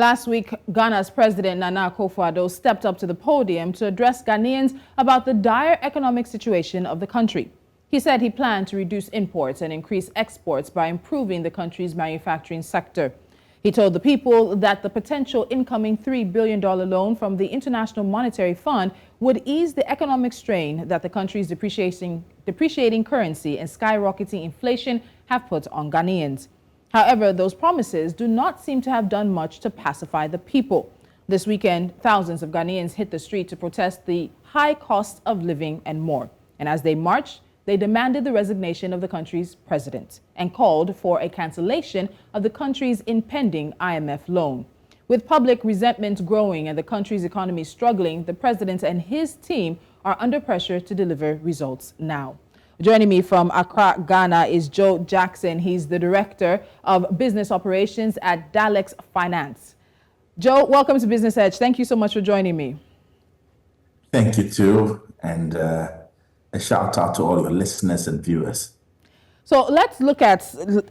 Last week, Ghana's President Nana Akufo-Addo stepped up to the podium to address Ghanaians about the dire economic situation of the country. He said he planned to reduce imports and increase exports by improving the country's manufacturing sector. He told the people that the potential incoming $3 billion loan from the International Monetary Fund would ease the economic strain that the country's depreciating currency and skyrocketing inflation have put on Ghanaians. However, those promises do not seem to have done much to pacify the people. This weekend, thousands of Ghanaians hit the street to protest the high cost of living and more. And as they marched, they demanded the resignation of the country's president and called for a cancellation of the country's impending IMF loan. With public resentment growing and the country's economy struggling, the president and his team are under pressure to deliver results now. Joining me from Accra, Ghana is Joe Jackson. He's the Director of Business Operations at Dalex Finance. Joe, welcome to Business Edge. Thank you so much for joining me. Thank you too, and a shout out to all your listeners and viewers. So let's look at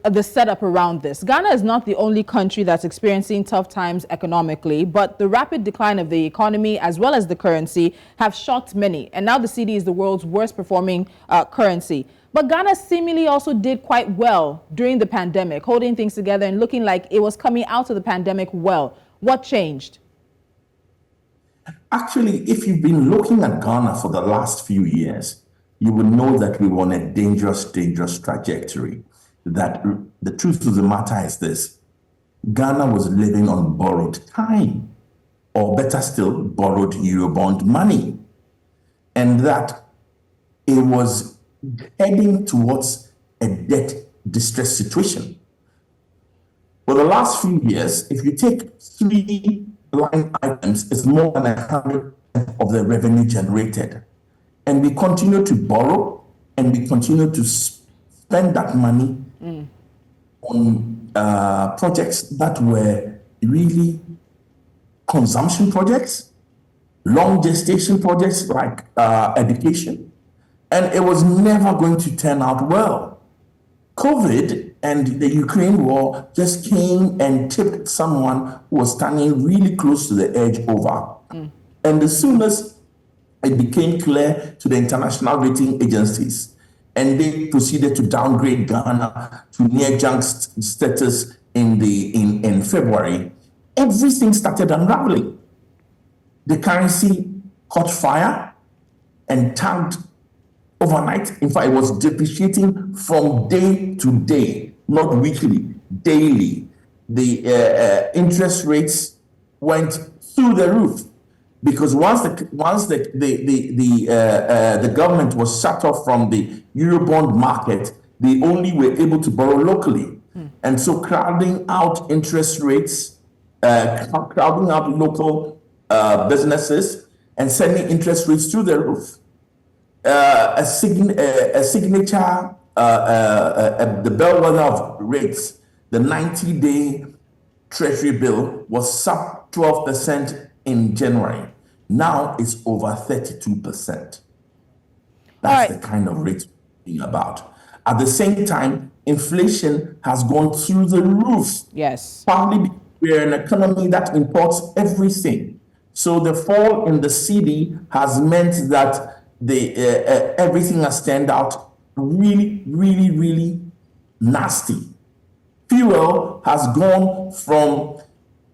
the setup around this. Ghana is not the only country that's experiencing tough times economically, but the rapid decline of the economy as well as the currency have shocked many. And now the cedi is the world's worst performing currency. But Ghana seemingly also did quite well during the pandemic, holding things together and looking like it was coming out of the pandemic well. What changed? Actually, if you've been looking at Ghana for the last few years, you will know that we were on a dangerous trajectory. That the truth of the matter is this: Ghana was living on borrowed time, or better still, borrowed Eurobond money, and that it was heading towards a debt distress situation. For the last few years, if you take 3 line items, it's more than 100% of the revenue generated. And we continue to borrow and we continue to spend that money on projects that were really consumption projects, long gestation projects like education. And it was never going to turn out well. COVID and the Ukraine war just came and tipped someone who was standing really close to the edge over. And as soon as it became clear to the international rating agencies, and they proceeded to downgrade Ghana to near junk status in February, everything started unraveling. The currency caught fire and tanked overnight. In fact, it was depreciating from day to day, not weekly, daily. The interest rates went through the roof. Because once the government was shut off from the Eurobond market, they only were able to borrow locally. And so crowding out interest rates, crowding out local businesses and sending interest rates through the roof. A signature, the bellwether of rates, the 90-day treasury bill was sub 12% in January. Now it's over 32%. That's the kind of rate we're talking about. At the same time, inflation has gone through the roof. Yes. Partly because we're an economy that imports everything. So the fall in the cedi has meant that everything has turned out really, really, really nasty. Fuel has gone from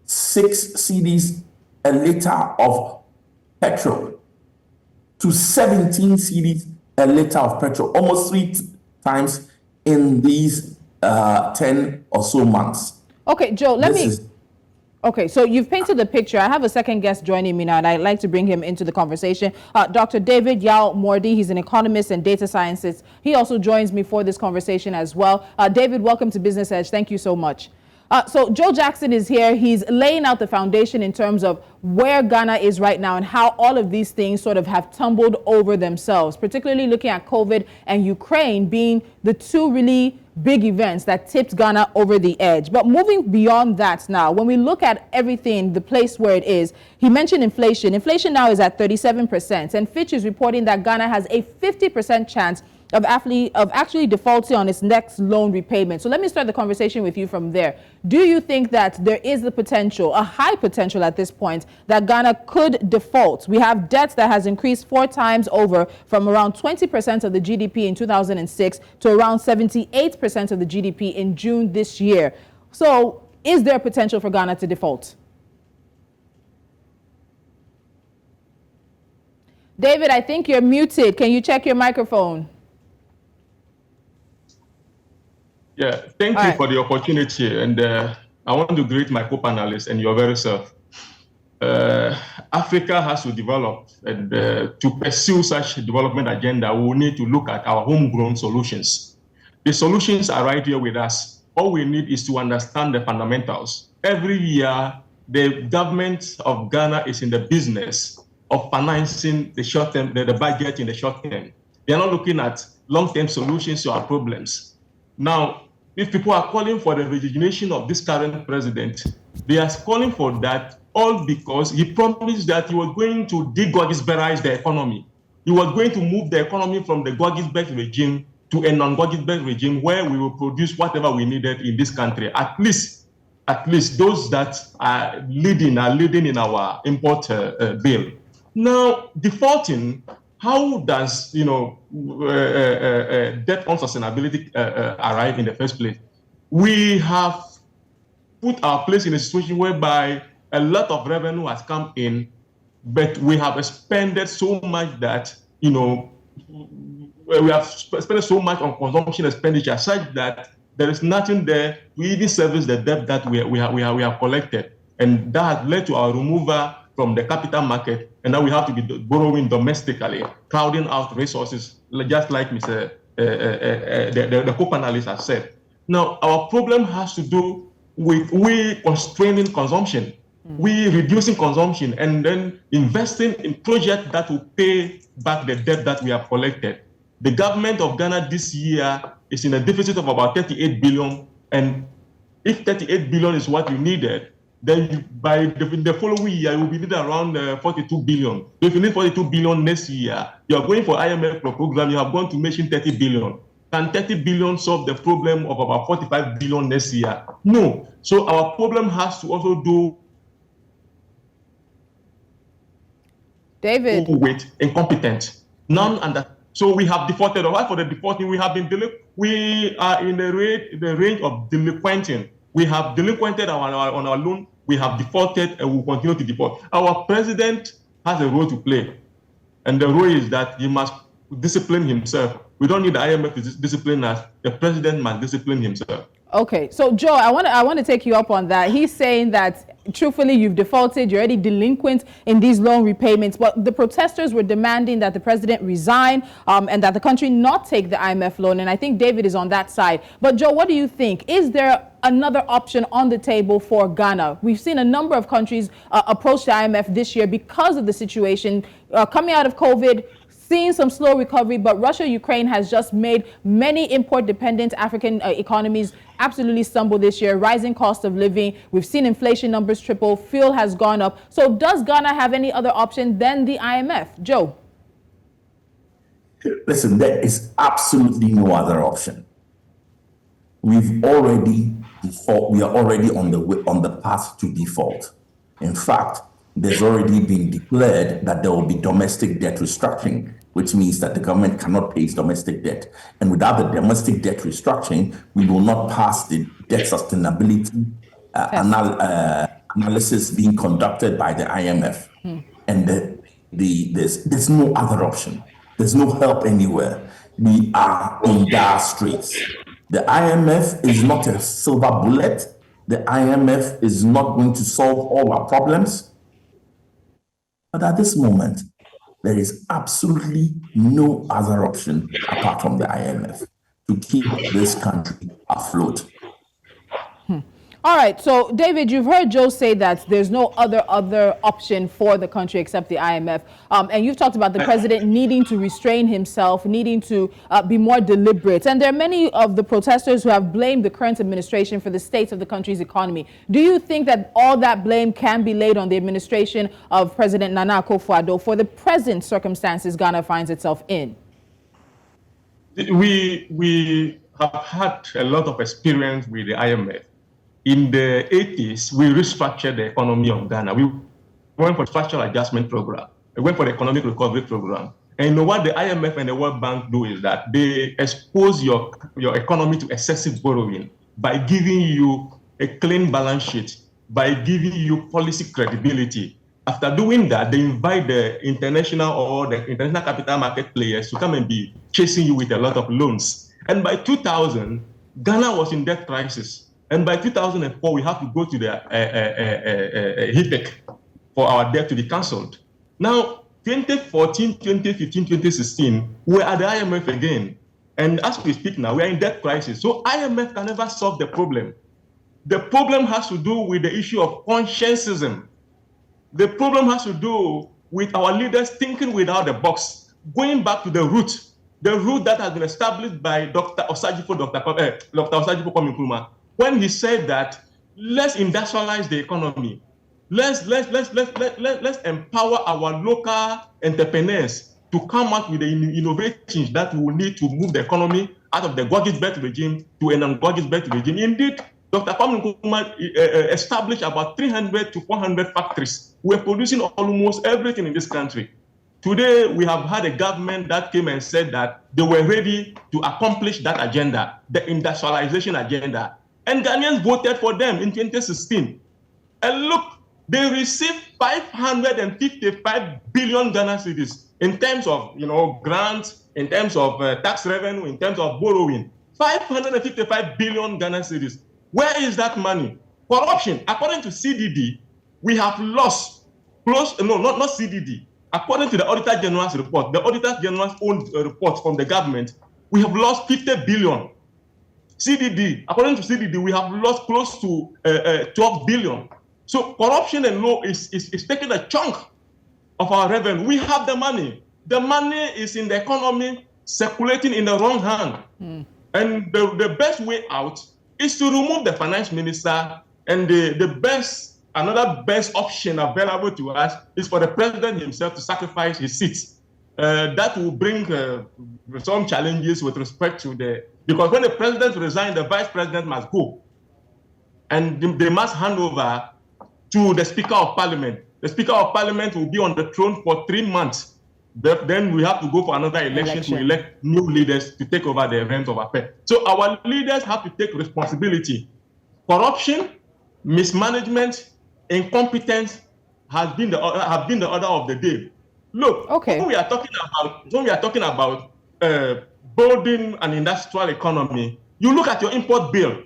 6 cedis a liter of petrol to 17 cedis a liter of petrol, almost 3 times in these 10 or so months. Okay, Joe, Okay, so you've painted the picture. I have a second guest joining me now, and I'd like to bring him into the conversation. Dr. David Yao Mordi, he's an economist and data scientist. He also joins me for this conversation as well. David, welcome to Business Edge. Thank you so much. So Joe Jackson is here. He's laying out the foundation in terms of where Ghana is right now and how all of these things sort of have tumbled over themselves, particularly looking at COVID and Ukraine being the two really big events that tipped Ghana over the edge. But moving beyond that now, when we look at everything, the place where it is, he mentioned inflation. Inflation now is at 37%, and Fitch is reporting that Ghana has a 50% chance of actually defaulting on its next loan repayment. So let me start the conversation with you from there. Do you think that there is the potential, a high potential at this point, that Ghana could default? We have debt that has increased 4 times over, from around 20% of the GDP in 2006 to around 78% of the GDP in June this year. So is there potential for Ghana to default? David, I think you're muted. Can you check your microphone? Yeah, thank you for the opportunity. And I want to greet my co-panelists and your very self. Africa has to develop, and to pursue such development agenda, we will need to look at our homegrown solutions. The solutions are right here with us. All we need is to understand the fundamentals. Every year, the government of Ghana is in the business of financing the short term, the budget in the short term. They are not looking at long-term solutions to our problems. Now, if people are calling for the resignation of this current president, they are calling for that all because he promised that he was going to de-Gogisberize the economy. He was going to move the economy from the Gogisberg regime to a non-Gogisberg regime where we will produce whatever we needed in this country. At least those that are leading in our import bill. Now, defaulting, how does debt unsustainability arrive in the first place? We have put our place in a situation whereby a lot of revenue has come in, but we have expended so much that we have spent so much on consumption expenditure such that there is nothing there to even service the debt that we have collected, and that has led to our removal from the capital market, and now we have to be borrowing domestically, crowding out resources, just like Mr. The co-panelists have said. Now, our problem has to do with we constraining consumption, we reducing consumption, and then investing in projects that will pay back the debt that we have collected. The government of Ghana this year is in a deficit of about 38 billion, and if 38 billion is what you needed, then by the following year, you will be needing around 42 billion. So if you need 42 billion next year, you are going for IMF program, you have gone to mention 30 billion. Can 30 billion solve the problem of about 45 billion next year? No. So our problem has to also do David. With incompetent, none under. So we have defaulted. Why for the defaulting? We have been we are in the range of delinquenting. We have delinquented on our loan. We have defaulted, and we will continue to default. Our president has a role to play, and the role is that he must discipline himself. We don't need the IMF to discipline us. The president must discipline himself. Okay, so Joe, I want to take you up on that. He's saying that truthfully, you've defaulted, you're already delinquent in these loan repayments, but the protesters were demanding that the president resign and that the country not take the IMF loan, and I think David is on that side. But Joe, what do you think? Is there another option on the table for Ghana? We've seen a number of countries approach the IMF this year because of the situation coming out of COVID, seeing some slow recovery, but Russia-Ukraine has just made many import-dependent African economies absolutely stumble this year. Rising cost of living, we've seen inflation numbers triple, fuel has gone up. So does Ghana have any other option than the IMF? Joe? Listen, there is absolutely no other option. We are already on the path to default. In fact, there's already been declared that there will be domestic debt restructuring, which means that the government cannot pay its domestic debt. And without the domestic debt restructuring, we will not pass the debt sustainability analysis being conducted by the IMF. And there's no other option. There's no help anywhere. We are in dire straits. The IMF is not a silver bullet. The IMF is not going to solve all our problems. But at this moment, there is absolutely no other option apart from the IMF to keep this country afloat. All right. So, David, you've heard Joe say that there's no other option for the country except the IMF. And you've talked about the president needing to restrain himself, needing to be more deliberate. And there are many of the protesters who have blamed the current administration for the state of the country's economy. Do you think that all that blame can be laid on the administration of President Nana Akufo-Addo for the present circumstances Ghana finds itself in? We have had a lot of experience with the IMF. In the 80s, we restructured the economy of Ghana. We went for the structural adjustment program. We went for the economic recovery program. And you know what the IMF and the World Bank do is that they expose your economy to excessive borrowing by giving you a clean balance sheet, by giving you policy credibility. After doing that, they invite the international capital market players to come and be chasing you with a lot of loans. And by 2000, Ghana was in debt crisis. And by 2004, we have to go to the HIPEC for our debt to be cancelled. Now, 2014, 2015, 2016, we're at the IMF again. And as we speak now, we're in debt crisis. So IMF can never solve the problem. The problem has to do with the issue of conscientism. The problem has to do with our leaders thinking without the box, going back to the root that has been established by Dr. Osagyefo Kwame Nkrumah, when he said that let's industrialize the economy, let's empower our local entrepreneurs to come up with the innovations that we will need to move the economy out of the Gogis-Belt regime to an un-Gogis-Belt regime. Indeed, Dr. Kwame Nkrumah established about 300 to 400 factories. We're producing almost everything in this country. Today, we have had a government that came and said that they were ready to accomplish that agenda, the industrialization agenda. And Ghanaians voted for them in 2016. And look, they received 555 billion Ghana cedis in terms of grants, in terms of tax revenue, in terms of borrowing. 555 billion Ghana cedis. Where is that money? Corruption. According to CDD, we have lost not CDD. According to the Auditor General's report, the Auditor General's own report from the government, we have lost 50 billion. CDD, according to CDD, we have lost close to 12 billion. So corruption and law is taking a chunk of our revenue. We have the money. The money is in the economy circulating in the wrong hand. And the best way out is to remove the finance minister, and another best option available to us is for the president himself to sacrifice his seat. That will bring some challenges with respect to because when the president resigns, the vice president must go. And they must hand over to the Speaker of Parliament. The Speaker of Parliament will be on the throne for 3 months. Then we have to go for another election to elect new leaders to take over the events of affairs. So our leaders have to take responsibility. Corruption, mismanagement, incompetence have been the order of the day. Look, when we are talking about building an industrial economy, you look at your import bill.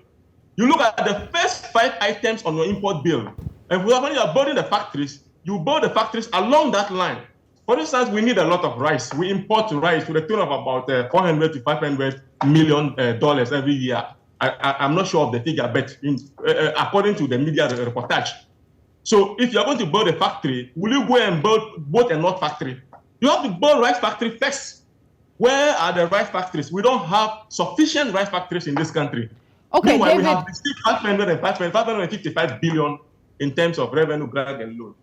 You look at the first 5 items on your import bill. And when you are building the factories, you build the factories along that line. For instance, we need a lot of rice. We import rice to the tune of about $400 to $500 million every year. I'm not sure of the figure, but according to the media reportage. So if you're going to build a factory, will you go and build a nut factory? You have to build rice factory first. Where are the rice factories? We don't have sufficient rice factories in this country. Okay, meanwhile, David, we have 555 billion in terms of revenue, grant, and loan.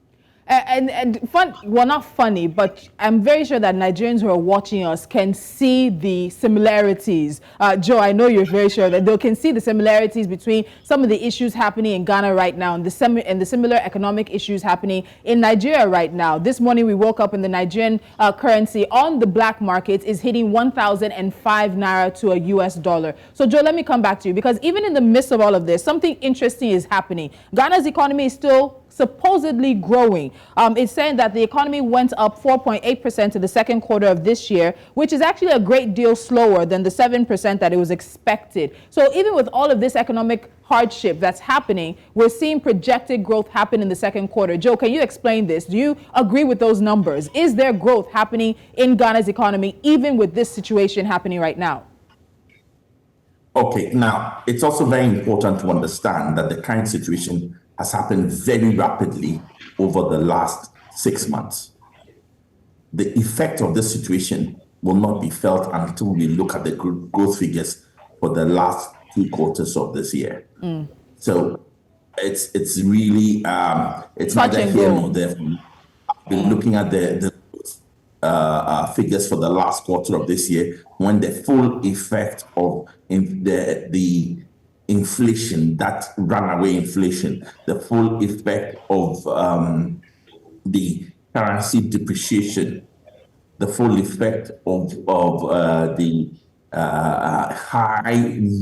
Not funny, but I'm very sure that Nigerians who are watching us can see the similarities. Joe, I know you're very sure that they can see the similarities between some of the issues happening in Ghana right now and the similar economic issues happening in Nigeria right now. This morning we woke up and the Nigerian currency on the black market is hitting 1,005 naira to a US dollar. So Joe, let me come back to you, because even in the midst of all of this, something interesting is happening. Ghana's economy is still supposedly growing. It's saying that the economy went up 4.8% in the second quarter of this year, which is actually a great deal slower than the 7% that it was expected. So even with all of this economic hardship that's happening, we're seeing projected growth happen in the second quarter. Joe, can you explain this? Do you agree with those numbers? Is there growth happening in Ghana's economy, even with this situation happening right now? Okay, now, it's also very important to understand that the current situation has happened very rapidly over the last 6 months. The effect of this situation will not be felt until we look at the growth figures for the last 2 quarters of this year. So it's really, it's neither here nor there. I've been looking at the figures for the last quarter of this year, when the full effect of the inflation, that runaway inflation, the full effect of the currency depreciation, the full effect of the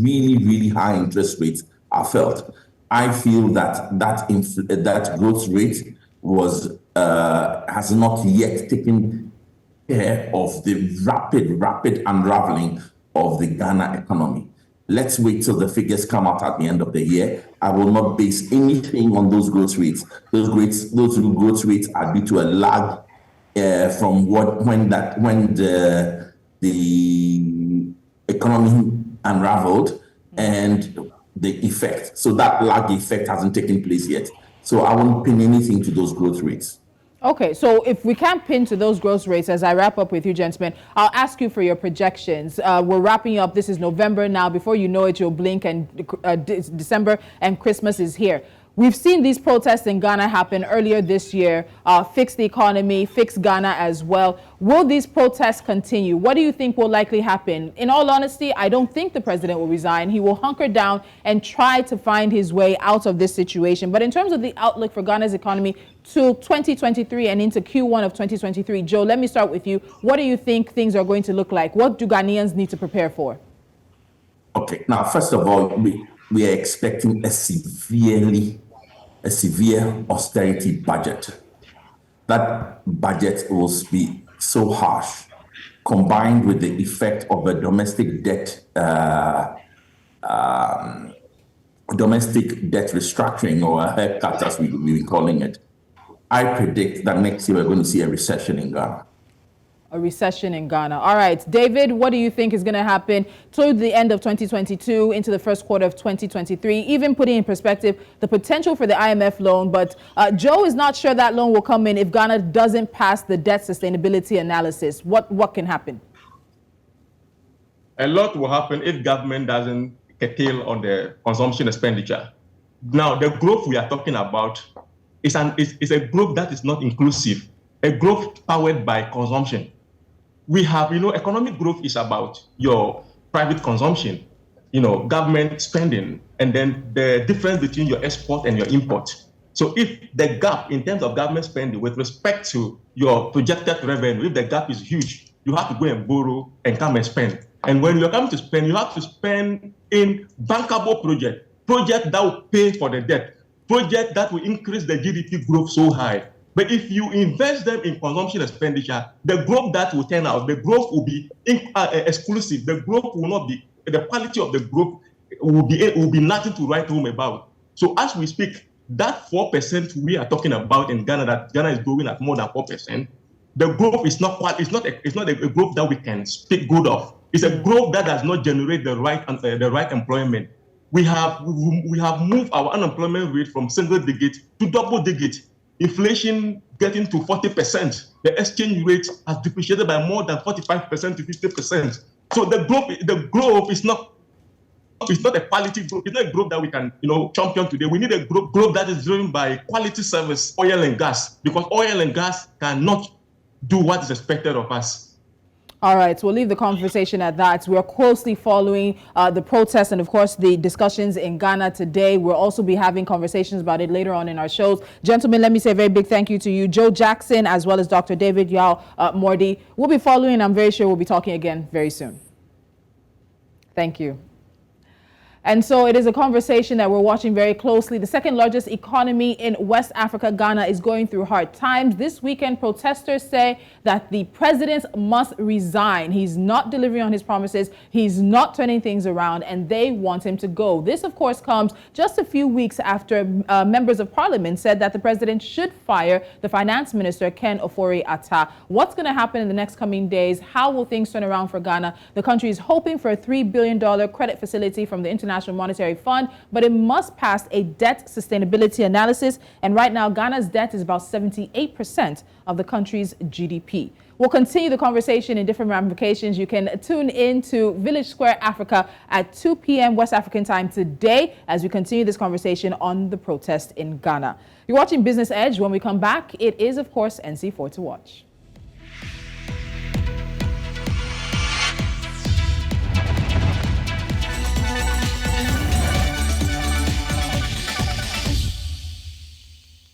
really high interest rates are felt. I feel that growth rate has not yet taken care of the rapid unraveling of the Ghana economy. Let's wait till the figures come out at the end of the year. I will not base anything on those growth rates. Those growth rates are due to a lag from when the economy unraveled and the effect. So that lag effect hasn't taken place yet. So I won't pin anything to those growth rates. Okay, so if we can't pin to those growth rates, as I wrap up with you, gentlemen, I'll ask you for your projections. We're wrapping up. This is November now. Before you know it, you'll blink and December and Christmas is here. We've seen these protests in Ghana happen earlier this year, fix the economy, fix Ghana as well. Will these protests continue? What do you think will likely happen? In all honesty, I don't think the president will resign. He will hunker down and try to find his way out of this situation. But in terms of the outlook for Ghana's economy to 2023 and into Q1 of 2023, Joe, let me start with you. What do you think things are going to look like? What do Ghanaians need to prepare for? Okay, now, first of all, we are expecting a severe austerity budget. That budget will be so harsh, combined with the effect of a domestic debt restructuring, or a haircut, as we've been calling it. I predict that next year we're going to see a recession in Ghana. A recession in Ghana. All right, David, what do you think is going to happen toward the end of 2022 into the first quarter of 2023, even putting in perspective the potential for the IMF loan? But Joe is not sure that loan will come in if Ghana doesn't pass the debt sustainability analysis. What can happen? A lot will happen if government doesn't curtail on the consumption expenditure. Now, the growth we are talking about is a growth that is not inclusive, a growth powered by consumption. We have, economic growth is about your private consumption, government spending, and then the difference between your export and your import. So if the gap in terms of government spending with respect to your projected revenue, if the gap is huge, you have to go and borrow and come and spend. And when you're coming to spend, you have to spend in bankable projects that will pay for the debt, projects that will increase the GDP growth so high. But if you invest them in consumption expenditure, the growth that will turn out, the growth will be exclusive. The growth will not be, the quality of the growth will be nothing to write home about. So as we speak, that 4% we are talking about in Ghana, that Ghana is growing at more than 4%, the growth is not a growth that we can speak good of. It's a growth that does not generate the right employment. We have moved our unemployment rate from single digit to double digit. Inflation getting to 40%. The exchange rate has depreciated by more than 45% to 50%. So the growth is not a quality growth. It's not a growth that we can, champion today. We need a growth that is driven by quality service, oil and gas, because oil and gas cannot do what is expected of us. All right, we'll leave the conversation at that. We're closely following the protests and, of course, the discussions in Ghana today. We'll also be having conversations about it later on in our shows. Gentlemen, let me say a very big thank you to you, Joe Jackson, as well as Dr. David Yao Mordi. We'll be following. I'm very sure we'll be talking again very soon. Thank you. And so it is a conversation that we're watching very closely. The second largest economy in West Africa, Ghana, is going through hard times. This weekend, protesters say that the president must resign. He's not delivering on his promises. He's not turning things around, and they want him to go. This, of course, comes just a few weeks after members of parliament said that the president should fire the finance minister, Ken Ofori-Atta. What's going to happen in the next coming days? How will things turn around for Ghana? The country is hoping for a $3 billion credit facility from the International Monetary Fund, but it must pass a debt sustainability analysis. And right now, Ghana's debt is about 78% of the country's GDP. We'll continue the conversation in different ramifications. You can tune in to Village Square Africa at 2 p.m. West African time today as we continue this conversation on the protest in Ghana. You're watching Business Edge. When we come back, it is, of course, NC4 to watch.